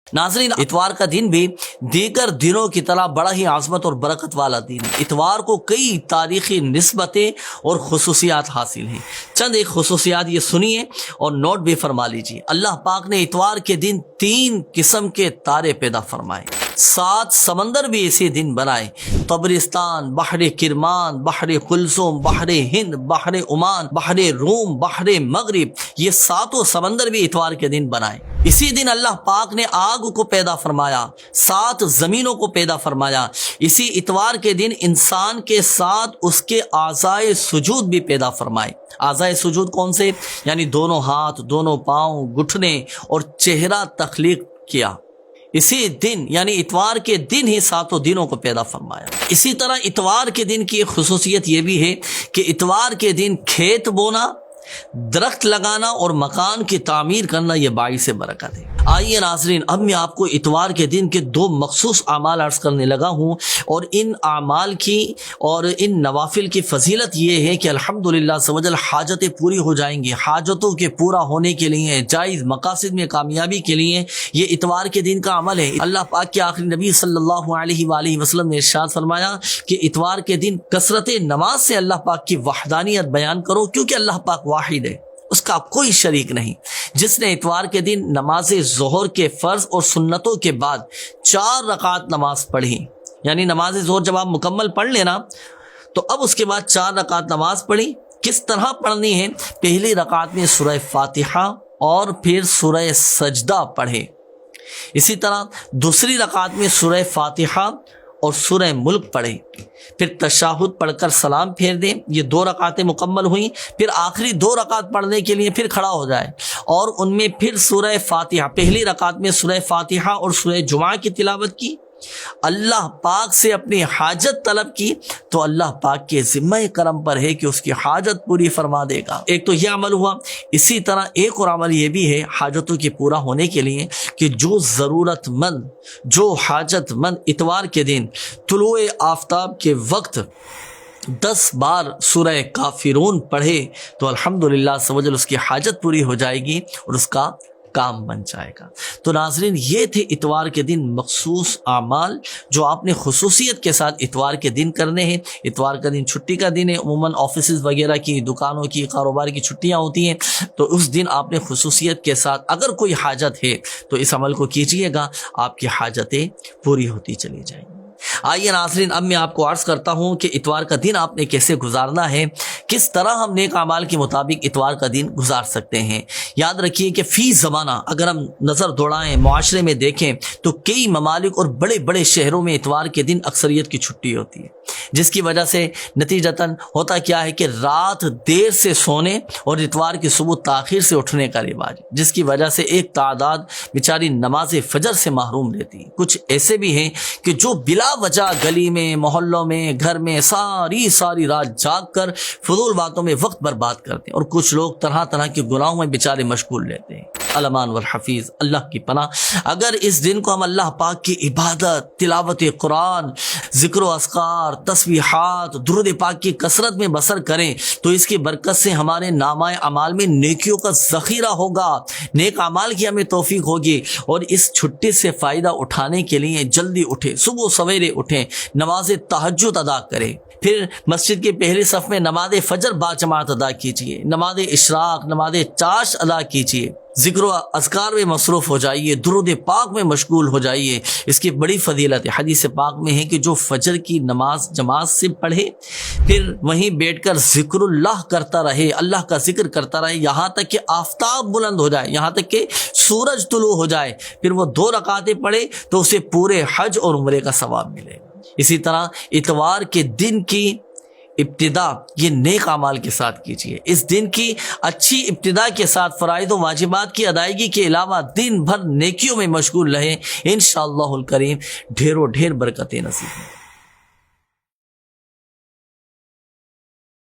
नाज़रीन, इतवार का दिन भी दीगर दिनों की तरह बड़ा ही आज़मत और बरकत वाला दिन है। इतवार को कई तारीख़ी निस्बतें और खुसूसियात हासिल हैं। चंद एक खुसूसियात ये सुनिए और नोट भी फरमा लीजिए। अल्लाह पाक ने इतवार के दिन 3 किस्म के तारे पैदा फरमाए, 7 समंदर भी इसी दिन बनाए। तबरिस्तान, बहर किरमान, बहर कुलसुम, बहर हिंद, बहर ओमान, बहर रूम, बहर मगरिब, ये 7 समंदर भी इतवार के दिन बनाए। इसी दिन अल्लाह पाक ने आग को पैदा फरमाया, 7 जमीनों को पैदा फरमाया। इसी इतवार के दिन इंसान के साथ उसके आज़ाए सुजूद भी पैदा फरमाए। आज़ाए सुजूद कौन से? यानी दोनों हाथ, दोनों पाँव, घुटने और चेहरा तख्लीक किया। इसी दिन यानी इतवार के दिन ही 7 दिनों को पैदा फरमाया। इसी तरह इतवार के दिन की एक खुसूसियत ये भी है कि इतवार के दिन खेत बोना, दरख्त लगाना और मकान की तामीर करना ये बाइस बरकत है। आइए नाज़रीन, अब मैं आपको इतवार के दिन के 2 मखसूस आमाल अर्ज़ करने लगा हूँ और इन आमाल की और इन नवाफिल की फजीलत ये है कि अल्हम्दुलिल्लाह सवजल हाजतें पूरी हो जाएंगी। हाजतों के पूरा होने के लिए, जायज़ मकासिद में कामयाबी के लिए ये इतवार के दिन का अमल है। अल्लाह पाक के आखिरी नबी सल्लल्लाहु अलैहि वसल्लम ने इरशाद फरमाया कि इतवार के दिन कसरत नमाज से अल्लाह पाक की वहदानियत बयान करो, क्योंकि अल्लाह पाक वाहिद है, उसका कोई शरीक नहीं। जिसने इतवार के दिन नमाज ज़ोहर के फ़र्ज और सुन्नतों के बाद 4 रकात नमाज पढ़ी, यानी नमाज ज़ोहर जब आप मुकम्मल पढ़ लेना तो अब उसके बाद 4 रकात नमाज पढ़ी। किस तरह पढ़नी है? पहली रकात में सूरह फातिहा और फिर सूरह सजदा पढ़े। इसी तरह दूसरी रकात में सूरह फातिहा और सूरह मुल्क पढ़े, फिर तशाहुद पढ़कर सलाम फेर दें। ये 2 रकातें मुकम्मल हुई। फिर आखिरी 2 रकात पढ़ने के लिए फिर खड़ा हो जाए और उनमें फिर सूरह फातिहा, पहली रकात में सूरह फातिहा और सूरह जुमा की तिलावत की, अल्लाह पाक से अपनी हाजत तलब की, तो अल्लाह पाक के ज़िम्मे करम पर है कि उसकी हाजत पूरी फरमा देगा। एक तो यह अमल हुआ। इसी तरह एक और अमल ये भी है हाजतों के पूरा होने के लिए कि जो ज़रूरतमंद, जो हाजतमंद इतवार के दिन तुलुए आफ्ताब के वक्त 10 बार सूरह काफिरून पढ़े तो अल्हम्दुलिल्लाह सवजल उसकी हाजत पूरी हो जाएगी और उसका काम बन जाएगा। तो नाज़रीन, ये थे इतवार के दिन मखसूस आमाल जो आपने खुसूसियत के साथ इतवार के दिन करने हैं। इतवार का दिन छुट्टी का दिन है, उमूमन ऑफिसेज वगैरह की, दुकानों की, कारोबार की छुट्टियां होती हैं, तो उस दिन आपने खुसूसियत के साथ अगर कोई हाजत है तो इस अमल को कीजिएगा, आपकी हाजतें पूरी होती चली जाएंगी। आइए नाज़रीन, अब मैं आपको अर्ज़ करता हूँ कि इतवार का दिन आपने कैसे गुजारना है, किस तरह हम नेक अमाल के मुताबिक इतवार का दिन गुजार सकते हैं। याद रखिए कि फ़ी ज़माना अगर हम नज़र दौड़ाएं, मुआशरे में देखें तो कई ममालिक और बड़े बड़े शहरों में इतवार के दिन अक्सरियत की छुट्टी होती है, जिसकी वजह से नतीजतन होता क्या है कि रात देर से सोने और इतवार की सुबह ताख़ीर से उठने का रिवाज, जिसकी वजह से एक तादाद बेचारी नमाज फजर से महरूम रहती है। कुछ ऐसे भी हैं कि जो बिला वजह गली में, मोहल्लों में, घर में सारी रात जाग कर फजूल बातों में वक्त बर्बाद करते हैं और कुछ लोग तरह तरह के गुनाहों में बेचारे मशगूल रहते हैं। अलमान वल हफीज़, अल्लाह की पनाह। अगर इस दिन को हम अल्लाह पाक की इबादत, तिलावत कुरान, ज़िक्र व अस्कार, तस्बीहात, दुरूद पाक की कसरत में बसर करें तो इसकी बरकत से हमारे नामाए अमाल में नेकियों का ज़ख़ीरा होगा, नेक अमाल की हमें तौफीक होगी। और इस छुट्टी से फ़ायदा उठाने के लिए जल्दी उठें, सुबह सवेरे उठें, नमाज तहज्जुद अदा करें, फिर मस्जिद के पहले सफ़ में नमाज फजर बाजमात अदा कीजिए, नमाज इशराक, नमाज चाश अदा कीजिए, ज़िक्र व अज़कार में मसरूफ़ हो जाइए, दुरूद पाक में मशगूल हो जाइए। इसकी बड़ी फजीलत है। हदीस पाक में है कि जो फजर की नमाज जमात से पढ़े फिर वहीं बैठकर ज़िक्रुल्लाह करता रहे, अल्लाह का जिक्र करता रहे यहाँ तक कि आफ़ताब बुलंद हो जाए, यहाँ तक कि सूरज तुलू हो जाए, फिर वो 2 रकातें पढ़े तो उसे पूरे हज और उम्रे का सवाब मिलेगा। इसी तरह इतवार के दिन की इब्तिदा ये नेक अमाल के साथ कीजिए। इस दिन की अच्छी इब्तिदा के साथ फ़राइज़ व वाजिबात की अदायगी के अलावा दिन भर नेकियों में मशगूल रहें। इंशाअल्लाहुल करीम ढेरों ढेर बरकतें नसीब हों।